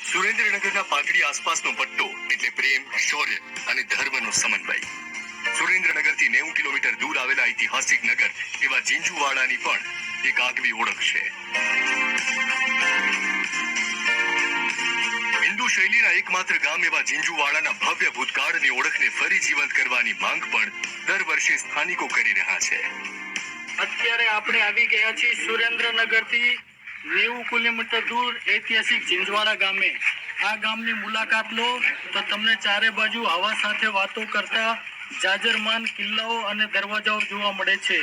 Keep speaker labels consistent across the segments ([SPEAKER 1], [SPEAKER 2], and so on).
[SPEAKER 1] સુરેન્દ્રનગરના પાટડી આસપાસનો પટ્ટો એટલે પ્રેમ, શૌર્ય અને ધર્મનો સમન્વય. સુરેન્દ્રનગરથી 90 કિલોમીટર દૂર આવેલા ઐતિહાસિક નગર એવા ઝીંઝુવાડાની પણ એક આગવી ઓળખ છે. હિન્દુ શૈલીના એકમાત્ર ગામ એવા ઝીંઝુવાડાના ભવ્ય ભૂતકાળની ઓળખને ફરી જીવંત કરવાની માંગ પણ દર વર્ષે સ્થાનિકો કરી રહ્યા છે.
[SPEAKER 2] અત્યારે આપણે આવી ગયા છીએ સુરેન્દ્રનગરથી 90 કિલોમીટર દૂર ઐતિહાસિક ઝીંઝુવાડા ગામે. આ ગામની મુલાકાત લો તો તમને ચારે બાજુ હવા સાથે વાતો કરતા જાજરમાન કિલ્લાઓ અને દરવાજાઓ જોવા મળે છે.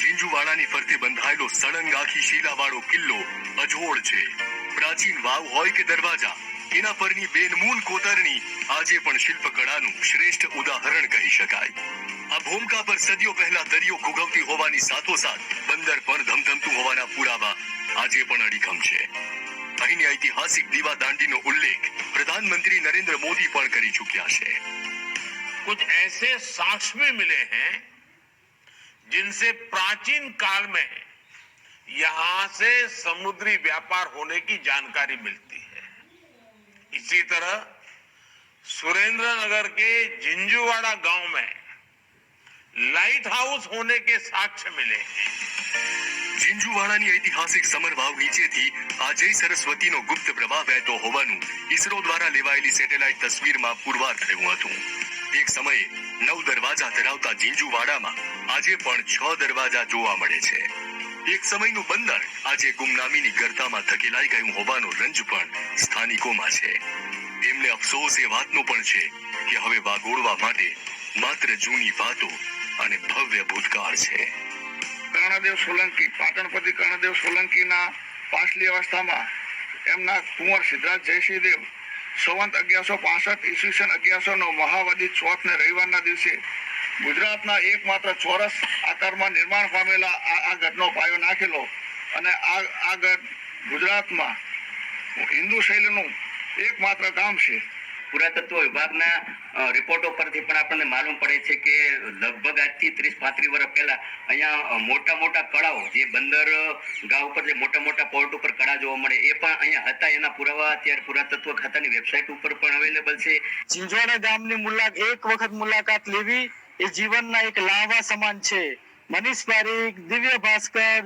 [SPEAKER 1] ઝીંઝુવાડાની ફરતે બંધાયેલો સળંગ આખી શિલાવાળો કિલ્લો અજોડ છે. પ્રાચીન વાવ હોય કે દરવાજા, એના પરની બેનમૂન કોતરણી આજે પણ શિલ્પકળાનું શ્રેષ્ઠ ઉદાહરણ કહી શકાય. આ ભૂમકા પર સદીઓ પહેલા દરિયો ઘૂઘવતી હોવાની સાથોસાથ બંદર પણ ધમધમતું હોવાના પુરાવા આજે પણ અડીખમ છે. અહીંની ઐતિહાસિક દીવાદાંડીનો ઉલ્લેખ પ્રધાનમંત્રી નરેન્દ્ર મોદી પણ કરી ચૂક્યા છે.
[SPEAKER 3] कुछ ऐसे साक्ष्य भी मिले हैं जिनसे प्राचीन काल में यहां से समुद्री व्यापार होने की जानकारी मिलती है. इसी तरह सुरेंद्रनगर के झिंझुवाड़ा गांव में लाइट हाउस होने के साक्ष्य मिले हैं.
[SPEAKER 1] ઝીંઝુવાડાની ઐતિહાસિક સમરવાવ નીચેથી આજે સરસ્વતીનો ગુપ્ત પ્રવાહ વહેતો હોવાનું ઈસરો દ્વારા લેવાયેલી સેટેલાઇટ તસવીરમાં પુરવાર થયું હતું. એક સમયે 9 દરવાજા ધરાવતા ઝીંઝુવાડામાં આજે પણ 6 દરવાજા જોવા મળે છે. એક સમયનું બંદર આજે ગુમનામીની ગર્તામાં ધકેલાઈ ગયું હોવાનો રંજ પણ સ્થાનિકોમાં છે. એમને અફસોસ એ વાતનો પણ છે કે હવે વાગોળવા માટે માત્ર જૂની વાતો અને ભવ્ય ભૂતકાળ છે.
[SPEAKER 4] કર્ણદેવ સોલંકી, પાટણપતિ કર્ણદેવ સોલંકીના પાછલી અવસ્થામાં એમના કુંવર સિદ્ધરાજ જયસિંહ દેવ સંવંત 1165 ઈસવીસન 1109 મહાવદી ચોથને રવિવારના દિવસે ગુજરાતના એકમાત્ર ચોરસ આકારમાં નિર્માણ પામેલા આ ગઢનો પાયો નાખેલો અને આ ગઢ ગુજરાતમાં હિન્દુ શૈલીનું એકમાત્ર ગામ છે.
[SPEAKER 5] પુરાતત્વ વિભાગના રિપોર્ટો પરથી પણ આપણને માલુમ પડે છે કે લગભગ આજથી 30-35 વર્ષ પહેલા અહીંયા મોટા મોટા કળાઓ, જે બંદર ગામ ઉપર જે મોટા મોટા પોર્ટ ઉપર કળા જોવા મળે, એ પણ અહીંયા હતા. એના પુરાવા અત્યારે પુરાતત્વ ખાતાની વેબસાઇટ ઉપર પણ અવેલેબલ છે.
[SPEAKER 2] ઝીંઝુવાડા ગામની એક વખત મુલાકાત લેવી એ જીવનના એક લાહવા સમાન છે. મનીષ પારીખ, દિવ્ય ભાસ્કર.